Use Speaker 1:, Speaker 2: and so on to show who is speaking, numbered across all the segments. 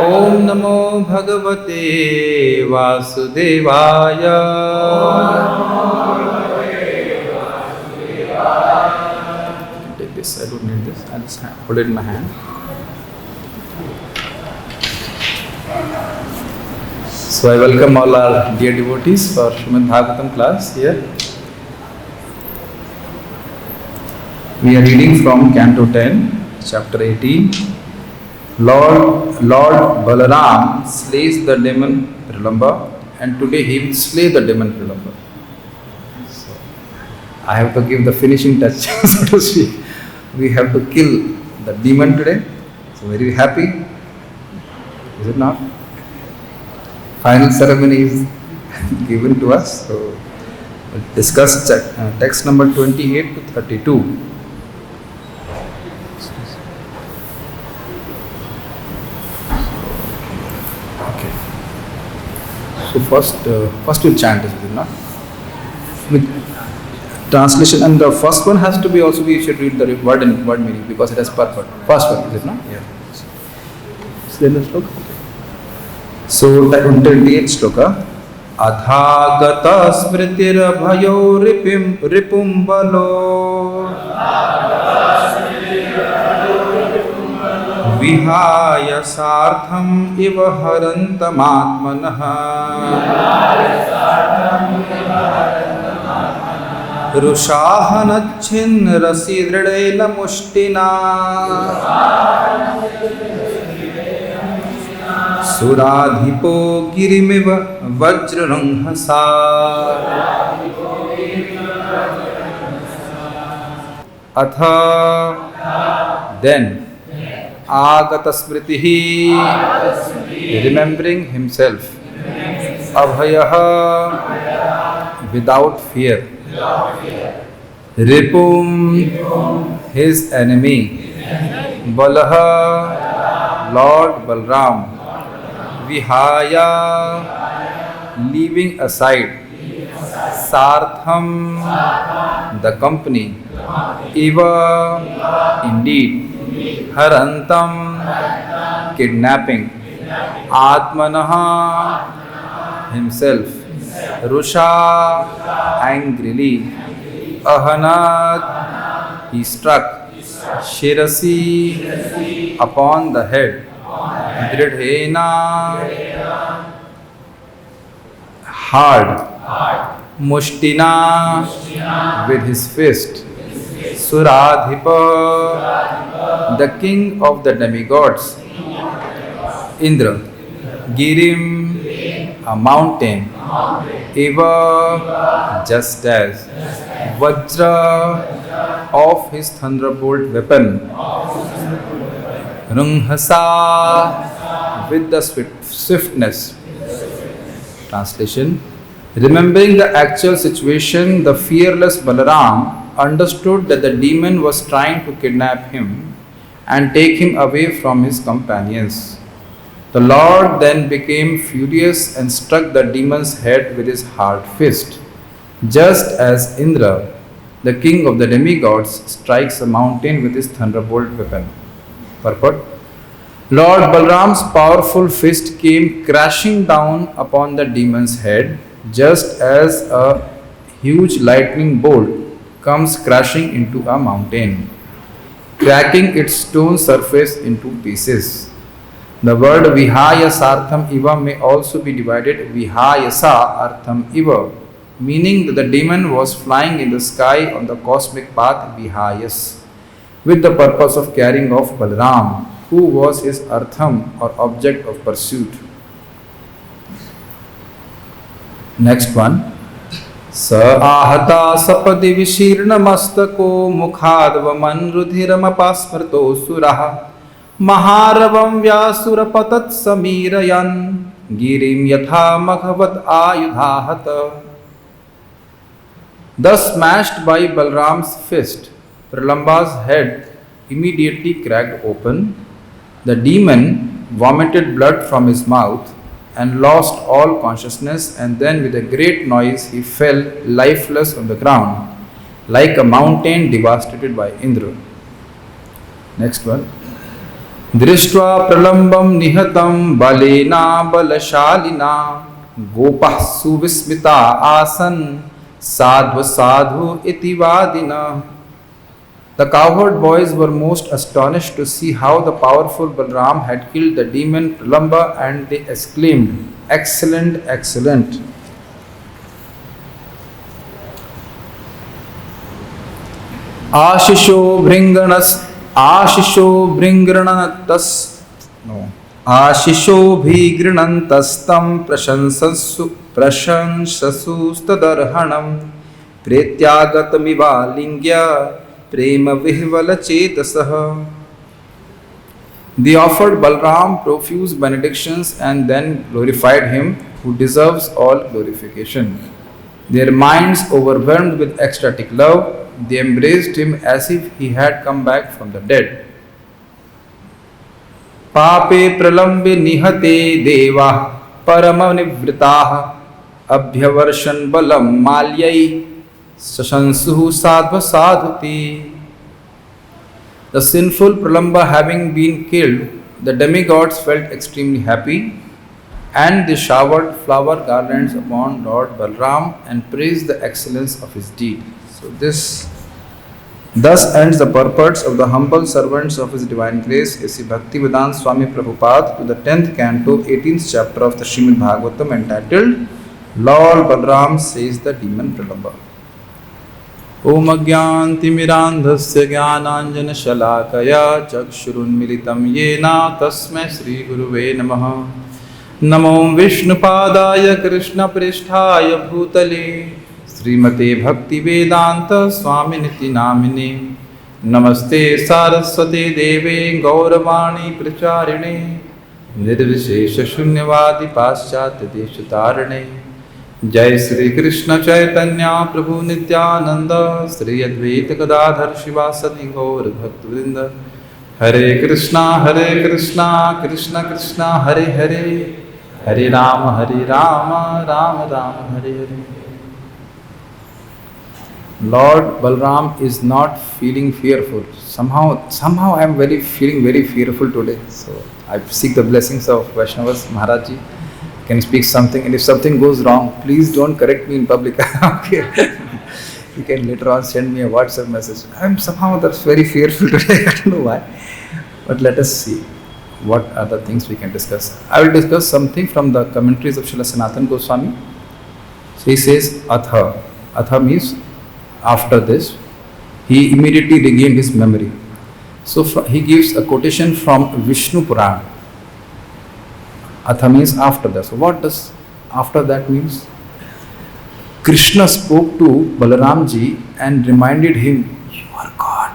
Speaker 1: Om Namo Bhagavate Vasudevaya. Take this, I don't need this, I'll just put it in my hand. So I welcome all our dear devotees for Srimad Bhagavatam class here. We are reading from Canto 10, Chapter 18. Lord Balarāma slays the demon Prahlamba, and today he will slay the demon Prahlamba. So I have to give the finishing touch, so to speak. We have to kill the demon today. So very happy, is it not? Final ceremony is given to us. So we'll discuss text number 28 to 32. So first we'll chant, is it not? With translation, and the first one has to be also, we should read the word and word meaning because it has purport. First one, is it not? Yeah. So then the sloka. So the 28th sloka. Athāgata-smṛtir abhayo ripum balo. Vihāya sārtham iva harantam ātmanaḥ. ruṣāhanac chirasi dṛḍhena muṣṭinā. surādhipo girim vajra-raṁhasā. atha, then āgata-smṛtiḥ, remembering himself. abhayaḥ, without fear. ripum, his enemy. balaḥ, Lord Balarāma. vihāya, leaving aside. sārtham, the company. indeed. harantam, kidnapping. ātmanaḥ, himself. ruṣā, angrily. ahanat, he struck. śirasi, upon the head. dṛḍhena, hard. muṣṭinā, with his fist. surādhipo, the king of the demigods. Indra. girim, a mountain. just as. vajra, of his thunderbolt weapon. raṁhasā, with the swiftness. Translation. Remembering the actual situation, the fearless Balarāma understood that the demon was trying to kidnap him and take him away from his companions. The Lord then became furious and struck the demon's head with his hard fist, just as Indra, the king of the demigods, strikes a mountain with his thunderbolt weapon. Purport. Lord Balarāma's powerful fist came crashing down upon the demon's head, just as a huge lightning bolt comes crashing into a mountain, cracking its stone surface into pieces. The word vihāya sārtham iva may also be divided vihāya-sā artham iva, meaning that the demon was flying in the sky on the cosmic path vihāyas, with the purpose of carrying off Balarāma, who was his artham or object of pursuit. Next one. Sa āhata sapadi vishirna mastako mukhadvaman rudhiram apasmarto suraha maharavam vyasurapatat samirayan girim yatha maghavat ayudhāhata. Thus smashed by Balarāma's fist, Prahlambha's head immediately cracked open. The demon vomited blood from his mouth and lost all consciousness, and then with a great noise he fell lifeless on the ground, like a mountain devastated by Indra. Next one. दृष्ट्वा प्रलम्बं निहतं Baleno बलशालिना गोपाः सुविस्मिता आसन् साधु साधु इति वादिनः. The cowherd boys were most astonished to see how the powerful Balarāma had killed the demon Pralamba, and they exclaimed, "Excellent, excellent." आशिषो भीगृणन्तस्तं प्रशंससुस्तदर्हणं प्रेत्यागतमिवालिङ्ग्य Prem विह्वलचेतसः. They offered Balarāma profuse benedictions and then glorified him who deserves all glorification. Their minds overwhelmed with ecstatic love, they embraced him as if he had come back from the dead. Pape pralambe nihate deva paramanivritaha abhyavarsan balam malyai sashansuhu sadva sadhuti. The sinful Pralamba having been killed, the demigods felt extremely happy, and they showered flower garlands upon Lord Balarāma and praised the excellence of his deed. So thus ends the purports of the humble servants of His Divine Grace, A.C. Bhaktivedanta Swami Prabhupada, to the 10th canto, 18th chapter of the Srimad Bhagavatam, entitled Lord Balarāma Says the Demon Pralamba. Om Ajnantimirandhasya Jnananjana Shalakaya Chakshurunmilitam Yena Tasmai Shri Guruve Namaha. Namo Vishnupadaya Krishna Pristhaya Bhutale Srimate Bhakti Vedanta Swaminiti Namine. Namaste Saraswate Deve Gauravani Pracharine Nirvishesha Shunyavadi Paschatya Deshatarane. Jai Shri Krishna Chaitanya Prabhu Nityananda Shri Advaita Gadadhar Shivasati Gaur Bhaktivinoda. Hare Krishna Krishna Krishna Hare Hare Hare Rama Rama Rama Hare Hare. Lord Balarāma is not feeling fearful. Somehow I am feeling very fearful today. So I seek the blessings of Vaishnavas. Maharaji can speak something, and if something goes wrong, please don't correct me in public. Okay. You can later on send me a WhatsApp message. I am somehow very fearful today. I don't know why. But let us see what are the things we can discuss. I will discuss something from the commentaries of Srila Sanatana Goswami. So he says atha. Atha means after this, he immediately regained his memory. So he gives a quotation from Vishnu Purana. Atha means after that. So what does after that means? Krishna spoke to Balarāma ji and reminded him, you are God.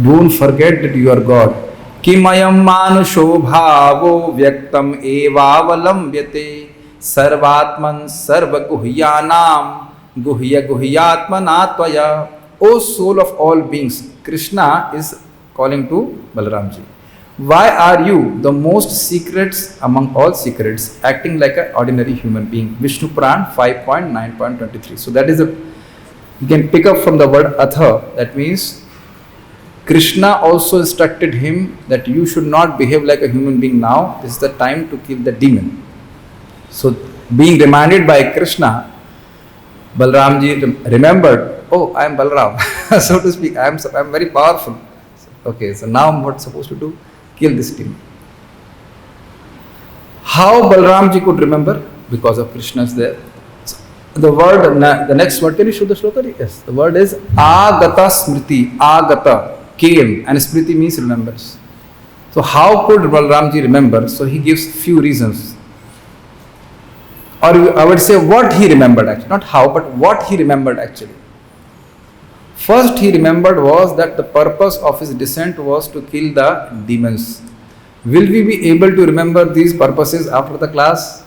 Speaker 1: Don't forget that you are God. Kimayam manusho bhavo vyaktam evavalambyate sarvatman sarvaguhyanam guhya guhyatmana tvaya. O soul of all beings, Krishna is calling to Balarāma ji. Why are you, the most secrets among all secrets, acting like an ordinary human being? Vishnu Puran 5.9.23. So that is you can pick up from the word atha. That means Krishna also instructed him that you should not behave like a human being now. This is the time to kill the demon. So being reminded by Krishna, Balarāma ji remembered, oh, I am Balarāma, so to speak, I am very powerful. Okay, so now what supposed to do? Kill this demon. How Balarāma ji could remember? Because of Krishna's there. So the word, the next word, can you show the shloka? Yes, the word is āgata-smṛtiḥ. Āgata came, and smriti means remembers. So how could Balarāma ji remember? So he gives few reasons. Or I would say what he remembered actually, not how, but what he remembered actually. First he remembered was that the purpose of his descent was to kill the demons. Will we be able to remember these purposes after the class?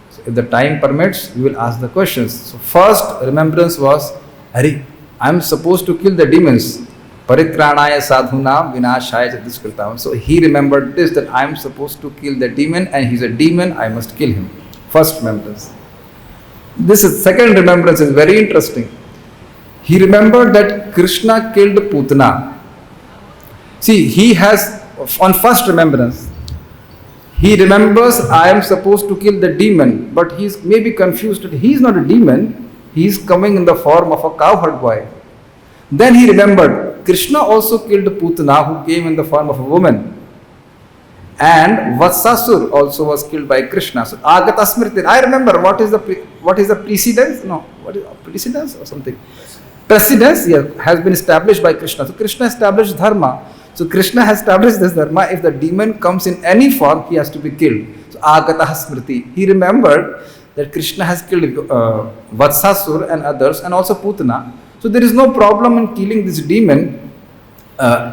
Speaker 1: So if the time permits, we will ask the questions. So first remembrance was, Hari, I am supposed to kill the demons. Paritranaya sadhunam vinashaya dushkritam. So he remembered this, that I am supposed to kill the demon, and he is a demon, I must kill him. First remembrance. This is second remembrance is very interesting. He remembered that Krishna killed Putana. See, he has on first remembrance, he remembers I am supposed to kill the demon, but he is maybe confused that he is not a demon, he is coming in the form of a cowherd boy. Then he remembered Krishna also killed Putana, who came in the form of a woman. And Vatsasur also was killed by Krishna. So āgata-smṛtir. I remember what is the precedence? No, what is precedence or something? Precedence, yeah, has been established by Krishna. So Krishna established dharma. So Krishna has established this dharma. If the demon comes in any form, he has to be killed. So āgata-smṛtir. He remembered that Krishna has killed Vatsasur and others, and also Putana. So there is no problem in killing this demon,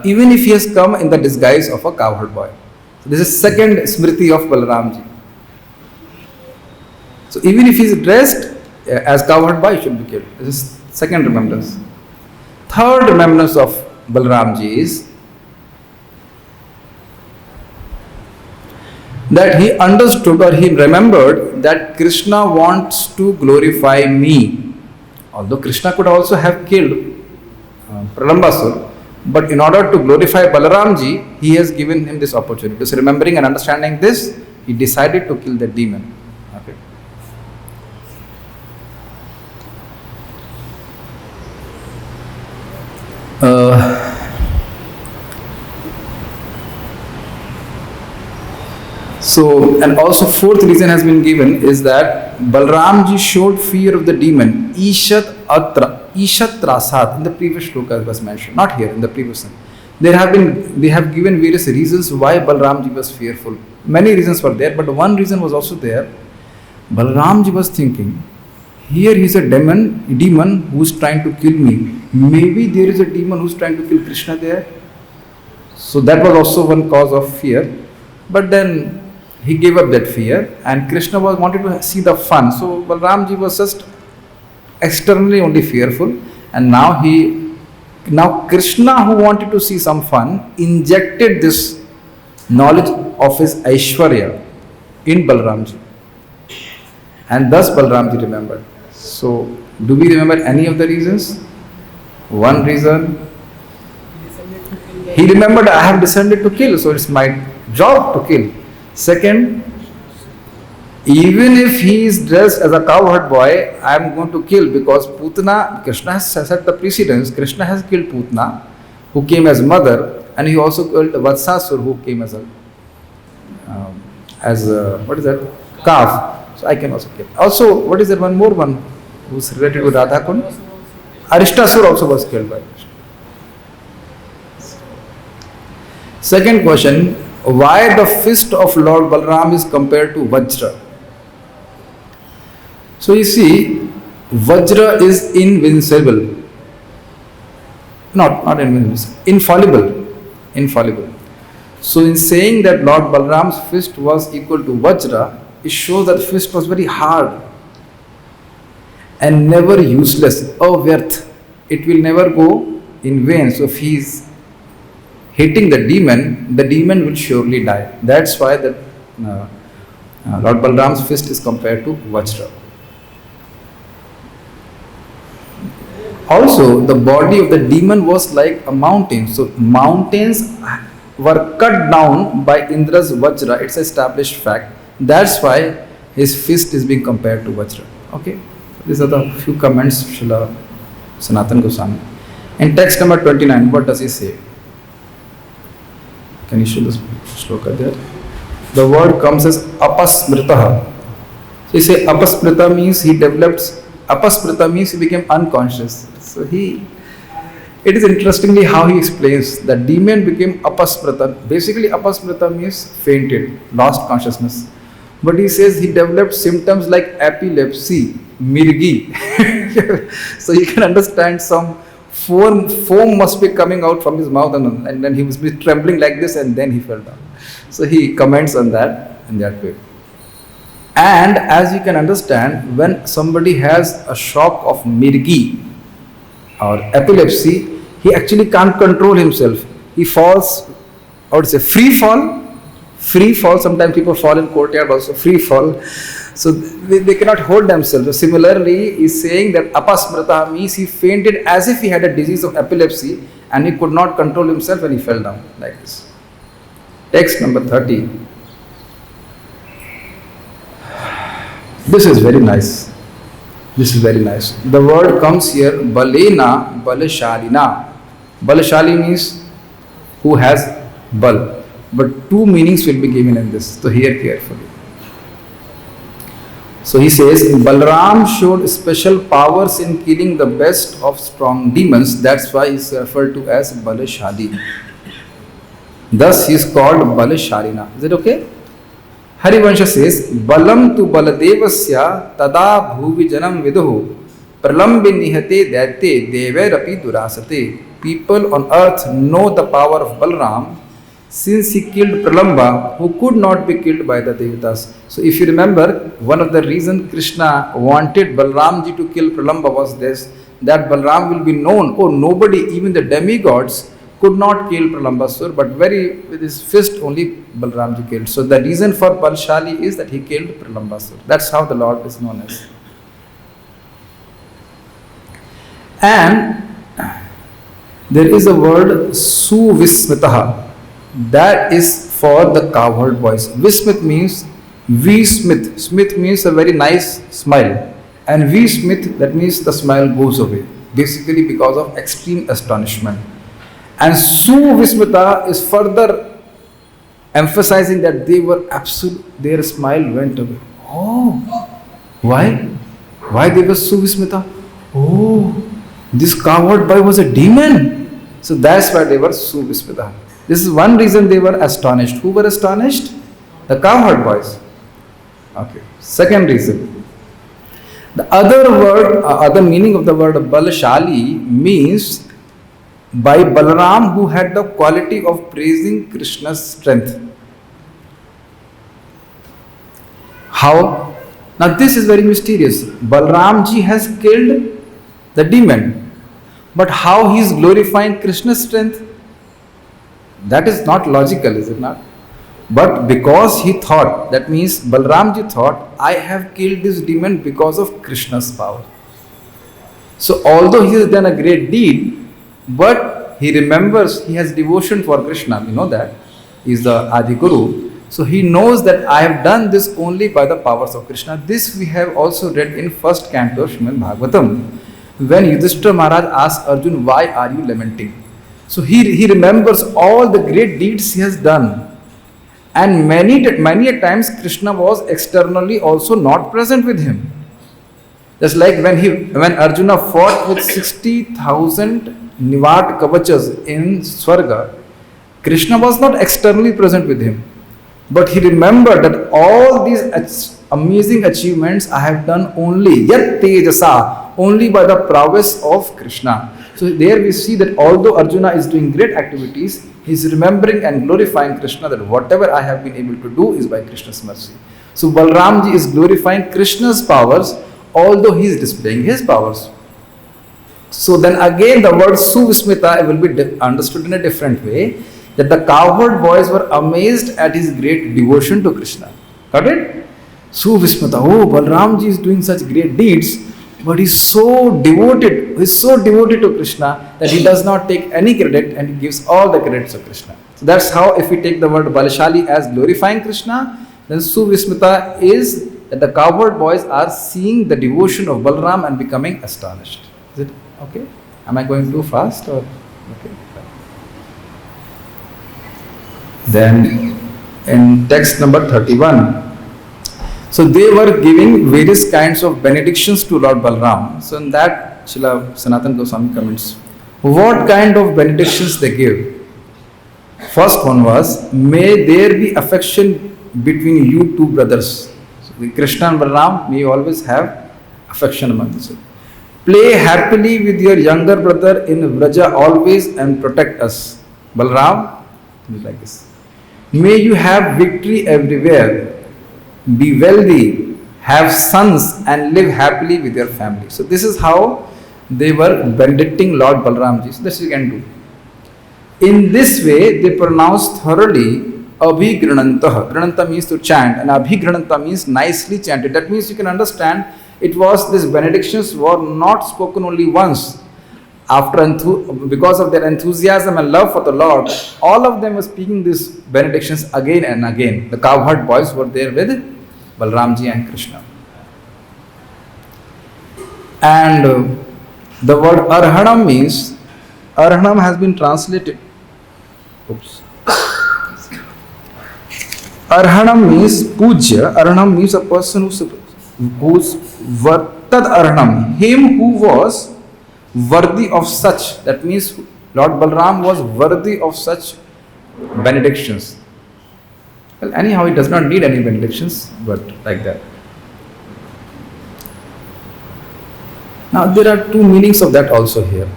Speaker 1: even if he has come in the disguise of a cowherd boy. So this is second smriti of Balarāma. So even if he is dressed as cowherd boy, he should be killed. This is second remembrance. Third remembrance of Balarāma is that he understood or he remembered that Krishna wants to glorify me. Although Krishna could also have killed Pralambasur, but in order to glorify Balarāma, he has given him this opportunity. So remembering and understanding this, he decided to kill the demon. Okay. So, and also fourth reason has been given is that Balarāma showed fear of the demon. Ishat-rasat, in the previous shloka was mentioned, not here, in the previous one. They have given various reasons why Balarāma was fearful. Many reasons were there, but one reason was also there. Balarāma was thinking, here is a demon who is trying to kill me. Maybe there is a demon who is trying to kill Krishna there. So that was also one cause of fear. But then he gave up that fear, and Krishna wanted to see the fun. So Balarāma was just externally only fearful, and now Krishna, who wanted to see some fun, injected this knowledge of his Aishwarya in Balarāma, and thus Balarāma remembered. So do we remember any of the reasons? One reason, he remembered I have descended to kill, so it's my job to kill. Second, even if he is dressed as a cowherd boy, I am going to kill, because Putana, Krishna has set the precedence. Krishna has killed Putana, who came as mother, and he also killed Vatsasur, who came as calf. So I can also kill. Also, what is that one more one who's related with Radha Kund? Arishtasur also was killed by Krishna. Second question, why the fist of Lord Balarāma is compared to vajra? So you see, vajra is invincible. Not invincible, infallible. So in saying that Lord Balarāma's fist was equal to vajra, it shows that the fist was very hard and never useless, avyarth. It will never go in vain. So if he is hitting the demon will surely die. That's why Lord Balarāma's fist is compared to vajra. Also, the body of the demon was like a mountain. So mountains were cut down by Indra's vajra. It's an established fact. That's why his fist is being compared to vajra. Okay, these are the few comments Srila Sanatana Goswami. In text number 29, what does he say? Can you show this shloka there? The word comes as athā-smṛtiḥ. So he say athā-smṛtiḥ means he became unconscious. So it is interestingly how he explains that demon became athā-smṛtiḥ. Basically athā-smṛtiḥ means fainted, lost consciousness. But he says he developed symptoms like epilepsy, mirgi. So you can understand some foam must be coming out from his mouth, and then he was trembling like this, and then he fell down. So he comments on that in that way. And as you can understand, when somebody has a shock of mirgi or epilepsy, he actually can't control himself. He falls, I would say free fall. Sometimes people fall in courtyard also, free fall. So they cannot hold themselves. So similarly, he's saying that athā-smṛtiḥ means he fainted as if he had a disease of epilepsy, and he could not control himself and he fell down like this. Text number 30. This is very nice. This is very nice. The word comes here, balena, balashalina. Balashali means who has bal. But two meanings will be given in this. So hear carefully. So he says, Balarāma showed special powers in killing the best of strong demons. That's why he is referred to as Balashali. Thus he is called Balashalina. Is it okay? Harivansha says, Balam tu baladevasya tada bhuvijanam viduhu pralambi nihate daite deverapi durasate. People on earth know the power of Balarāma since he killed Pralamba, who could not be killed by the Devatas. So if you remember, one of the reasons Krishna wanted Balarāma to kill Pralamba was this, that Balarāma will be known, oh nobody, even the demigods, could not kill Pralambasur, but with his fist only Balarāma killed. So the reason for Balshali is that he killed Pralambasur. That's how the Lord is known as. And there is a word Suvismitaha. That is for the cowherd boys. Vismit means V-smith. Smith means a very nice smile. And V-smith, that means the smile goes away. Basically because of extreme astonishment. And Suvismita is further emphasizing that they were their smile went away. Oh, why? Why they were Suvismita? Oh, this cowherd boy was a demon. So that's why they were Suvismita. This is one reason they were astonished. Who were astonished? The cowherd boys. Okay. Second reason. The other meaning of the word Balashali means by Balarāma, who had the quality of praising Krishna's strength. How? Now this is very mysterious. Balarāma has killed the demon. But how he is glorifying Krishna's strength? That is not logical, is it not? But because he thought, that means Balarāma thought, I have killed this demon because of Krishna's power. So although he has done a great deed, but he remembers he has devotion for Krishna. We know that. He is the Adi Guru. So he knows that I have done this only by the powers of Krishna. This we have also read in first canto of Srimad Bhagavatam. When Yudhishthira Maharaj asked Arjun, why are you lamenting? So he remembers all the great deeds he has done. And many a times Krishna was externally also not present with him. Just like when Arjuna fought with 60,000 Nivat Kavachas in Swarga, Krishna was not externally present with him. But he remembered that all these amazing achievements I have done only, yat tejasa, only by the prowess of Krishna. So there we see that although Arjuna is doing great activities, he is remembering and glorifying Krishna, that whatever I have been able to do is by Krishna's mercy. So Balarāma is glorifying Krishna's powers, although he is displaying his powers. So then again the word Suvismita will be understood in a different way, that the cowherd boys were amazed at his great devotion to Krishna. Got it? Suvismita, oh, Balarāma is doing such great deeds, but he is so devoted to Krishna that he does not take any credit and he gives all the credits to Krishna. So that's how, if we take the word Balashali as glorifying Krishna, then Suvismita is that the cowherd boys are seeing the devotion of Balarāma and becoming astonished. Is it okay? Am I going too fast or okay? Then in text number 31, so they were giving various kinds of benedictions to Lord Balarāma. So in that, Srila Sanatana Goswami comments, what kind of benedictions they give? First one was, may there be affection between you two brothers. So Krishna and Balarāma, may you always have affection among you. Play happily with your younger brother in Vraja always and protect us. Balarāma, like this. May you have victory everywhere. Be wealthy, have sons and live happily with your family. So this is how they were benedicting Lord Balarāma. So this you can do. In this way they pronounced thoroughly abhigranantah. Grananta means to chant and abhigrananta means nicely chanted. That means you can understand it was, these benedictions were not spoken only once. because of their enthusiasm and love for the Lord, all of them were speaking these benedictions again and again. The cowherd boys were there with Balarāma and Krishna. And the word arhanam has been translated. Arhanam means pujya. Arhanam means a person who's vartad arhanam, him who was worthy of such. That means Lord Balaram was worthy of such benedictions. Well, anyhow, he does not need any benedictions, but like that. Now, there are two meanings of that also here.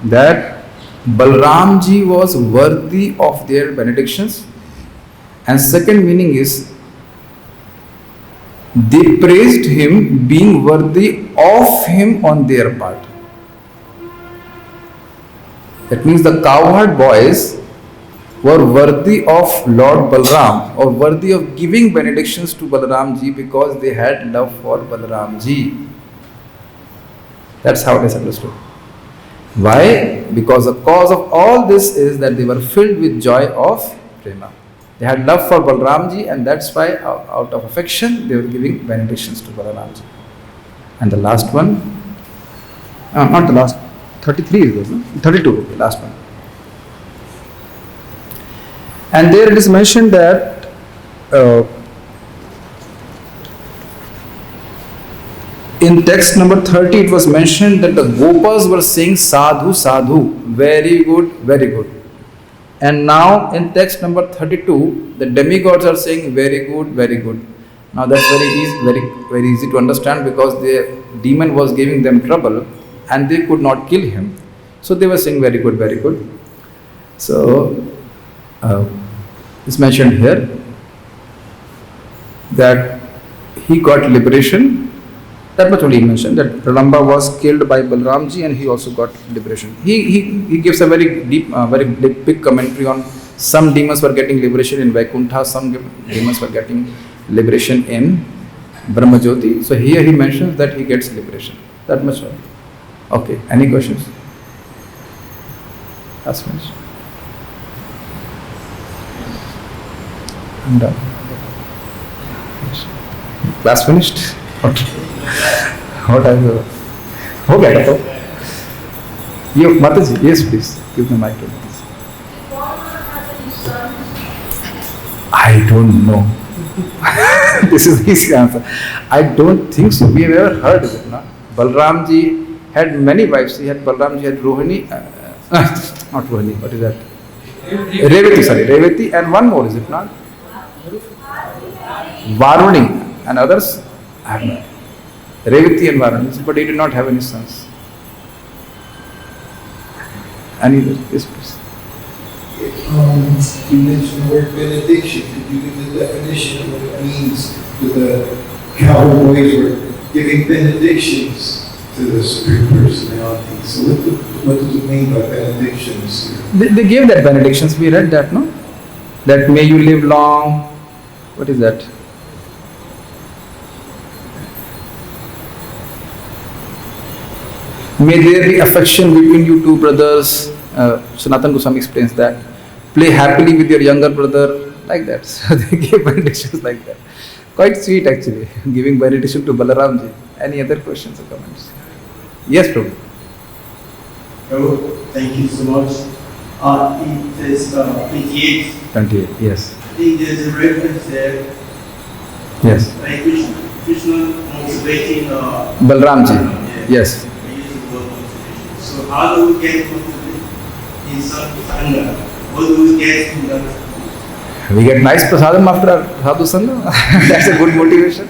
Speaker 1: That Balaramji was worthy of their benedictions, and second meaning is they praised him being worthy of him on their part. That means the cowherd boys were worthy of Lord Balaram, or worthy of giving benedictions to Balaramji because they had love for Balaramji. That's how it is understood. Why? Because the cause of all this is that they were filled with joy of prema. They had love for Balaramji, and that's why out of affection they were giving benedictions to Balaramji. And the last one, not the last, 33 is this, no? 32, okay, last one. And there it is mentioned that in text number 30 it was mentioned that the Gopas were saying sadhu, sadhu, very good, very good. And now in text number 32, the demigods are saying very good, very good. Now that's very easy to understand, because the demon was giving them trouble and they could not kill him. So they were saying very good, very good. So it's mentioned here that he got liberation. That much only he mentioned, that Pralamba was killed by Balaramji and he also got liberation. He gives a very deep, very big commentary on some demons were getting liberation in Vaikuntha, some demons were getting liberation in Brahmajyoti. So here he mentions that he gets liberation. That much only. Okay, any questions? That's finished. I'm done. Class finished? Okay. What are you? Okay, so you, Mataji, yes, please give the mic to Mataji. I don't know. This is the easy answer. I don't think so. We have ever heard of it, no? Balaramji had many wives. He had Balaramji had Rohini, not Rohini. What is that? Revati, sorry, Revati, and one more, is it not? Varuni and others. I have not. Revati and Varuni, but he did not have any sons. Any other? Yes, please.
Speaker 2: You mentioned the word benediction. Could you give the definition of what it means to the cowboys were giving benedictions to the spirit personality? So what does it mean by benedictions here?
Speaker 1: They gave that benedictions. We read that, no? That may you live long. What is that? May there be affection between you two brothers. Sanatana Goswami explains that. Play happily with your younger brother, like that. So they gave benedictions like that. Quite sweet actually, giving benediction to Balaramji. Any other questions or comments? Yes, Prabhu.
Speaker 3: Hello, thank you so much. It is 28.
Speaker 1: 28, yes.
Speaker 3: I think there's a reference there.
Speaker 1: Yes.
Speaker 3: By Krishna motivating
Speaker 1: Balaramji, yes.
Speaker 3: So how do we get motivated in sadhu? What do we get in that?
Speaker 1: We get nice prasadam after our sadhu sangha. That's a good motivation.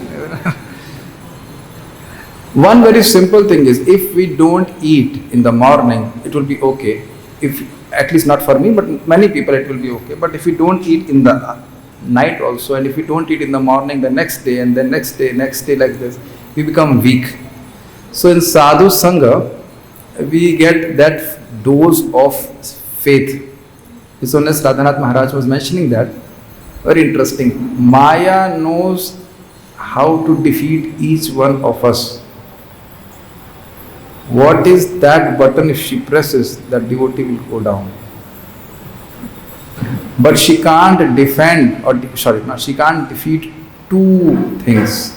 Speaker 1: One very simple thing is, if we don't eat in the morning, it will be okay. If at least not for me, but many people it will be okay. But if we don't eat in the night also, and if we don't eat in the morning, the next day, and then next day like this, we become weak. So in sadhu sangha, we get that dose of faith. His Holiness Radhanath Maharaj was mentioning that. Very interesting. Maya knows how to defeat each one of us. What is that button? If she presses, that devotee will go down. But she can't defend, she can't defeat two things.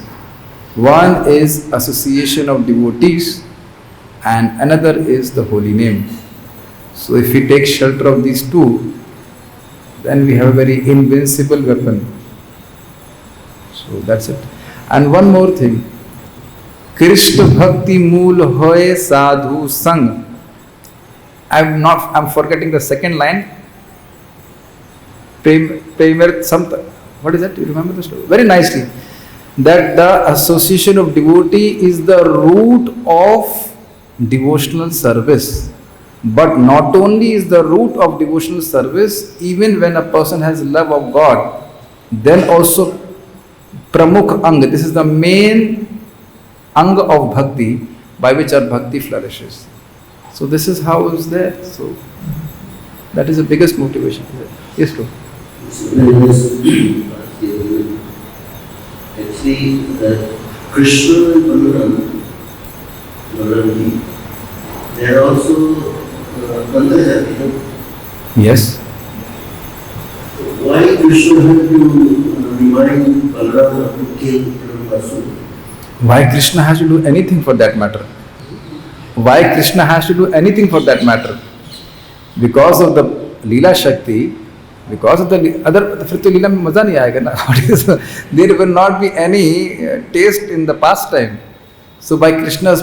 Speaker 1: One is association of devotees and another is the holy name. So if we take shelter of these two, then we have a very invincible weapon. So that's it. And one more thing. Krishna bhakti mool hoye sadhu sang. I'm forgetting the second line. What is that? You remember the story? Very nicely. That the association of devotee is the root of devotional service. But not only is the root of devotional service, even when a person has love of God, then also pramukh anga, this is the main anga of bhakti by which our bhakti flourishes. So this is how it's there. So that is the biggest motivation. Yes, bro.
Speaker 4: Actually, Krishna and Balarāma, they are also Bandha.
Speaker 1: Yes.
Speaker 4: Why Krishna had to remind Balarāma to kill Vajra-raṁhasā?
Speaker 1: Why Krishna has to do anything for that matter? Why Krishna has to do anything for that matter? Because of the Leela Shakti, because of the other, फिर तो लीला में मजा नहीं आएगा ना. There will not be any taste in the pastime. So by Krishna's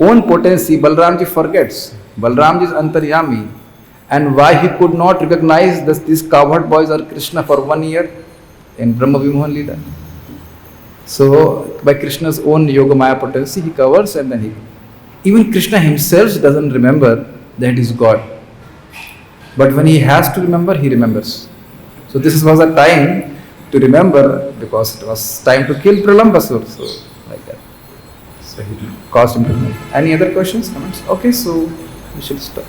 Speaker 1: own potency, Balarāma ji forgets. Balarāma ji is antaryami. And why he could not recognize that these cowherd boys are Krishna for 1 year in Brahma Vimohan Leela. So by Krishna's own Yoga Maya potency, he covers and then even Krishna himself doesn't remember that he is God. But when he has to remember, he remembers. So this was a time to remember because it was time to kill Pralambasur. So like that. So he caused him to remember. Any other questions, comments? Okay, so we should stop.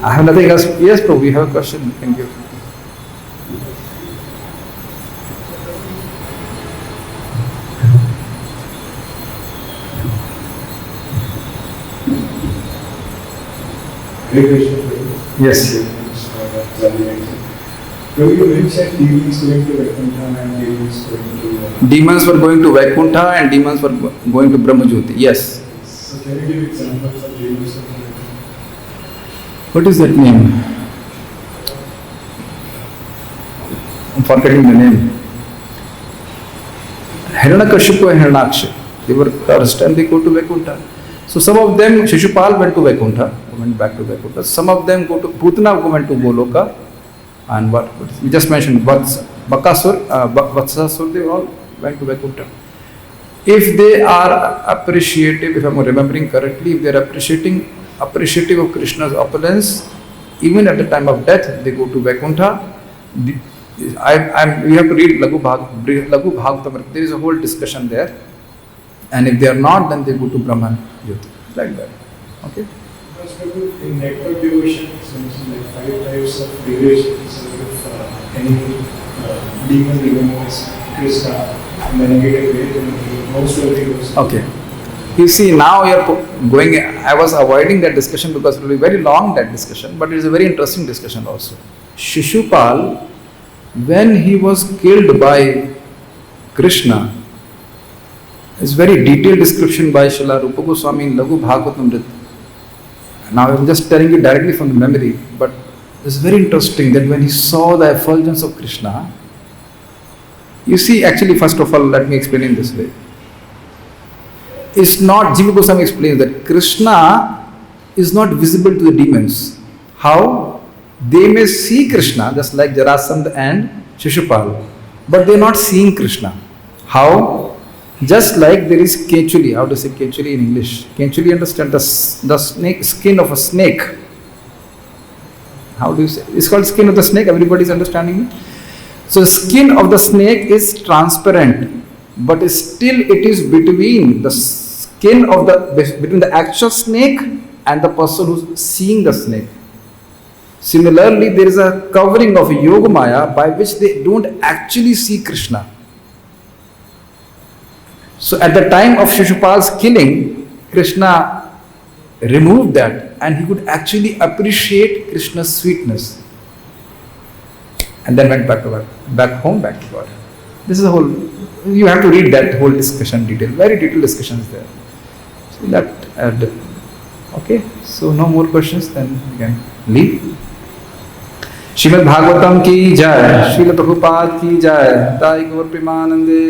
Speaker 1: I have nothing else. Yes, bro, we have a question. Thank you. Yes.
Speaker 2: So you mentioned demons going to Vaikuntha and demons going to...
Speaker 1: Demons were going to Vaikuntha and demons were going to Brahmajyoti. Yes.
Speaker 2: So can you give examples of demons?
Speaker 1: What is that name? I'm forgetting the name. Hiranyakashipu and Hiranyaksha. They were cursed and they go to Vaikuntha. So some of them, Shishupal went to Vaikuntha, went back to Vaikuntha. Some of them go to Putana, went to Goloka. And what we just mentioned, Bakasur, Vatsasur, they all went to Vaikuntha. If they are appreciative, if I'm remembering correctly, if they are appreciative of Krishna's opulence, even at the time of death, they go to Vaikuntha. We have to read Lagu Bhagavatam. There is a whole discussion there. And if they are not, then they go to Brahman Jyoti. Like that. Okay?
Speaker 2: In network devotion, it's mentioned like 5 types of devotion. So if any demon remembers Krishna in a negative way, then most of the devotion.
Speaker 1: Okay. You see, now you are going, I was avoiding that discussion because it will be very long, that discussion, but it is a very interesting discussion also. Shishupal, when he was killed by Krishna, it's very detailed description by Srila Rupa Goswami in Lagu Bhagavatam. Now I'm just telling you directly from the memory, but it's very interesting that when he saw the effulgence of Krishna, you see, actually, first of all, let me explain in this way. It's not, Jiva Goswami explains that Krishna is not visible to the demons. How? They may see Krishna, just like Jarasandha and Shishupal, but they are not seeing Krishna. How? Just like there is Kenchuli. How to say Kenchuli in English? Kenchuli, understand the snake, skin of a snake. How do you say? It's called skin of the snake. Everybody is understanding me? So skin of the snake is transparent, but still it is between the skin of between the actual snake and the person who's seeing the snake. Similarly, there is a covering of Yoga Maya by which they don't actually see Krishna. So at the time of Shishupal's killing, Krishna removed that and he could actually appreciate Krishna's sweetness. And then went back home, back to God. This is a whole, you have to read that whole discussion detail, very detailed discussions there. So that, okay, so no more questions, then we can leave. Shrimad Bhagavatam की जय, श्रील प्रभुपाद की जय, ताई गौर प्रेमानंदे।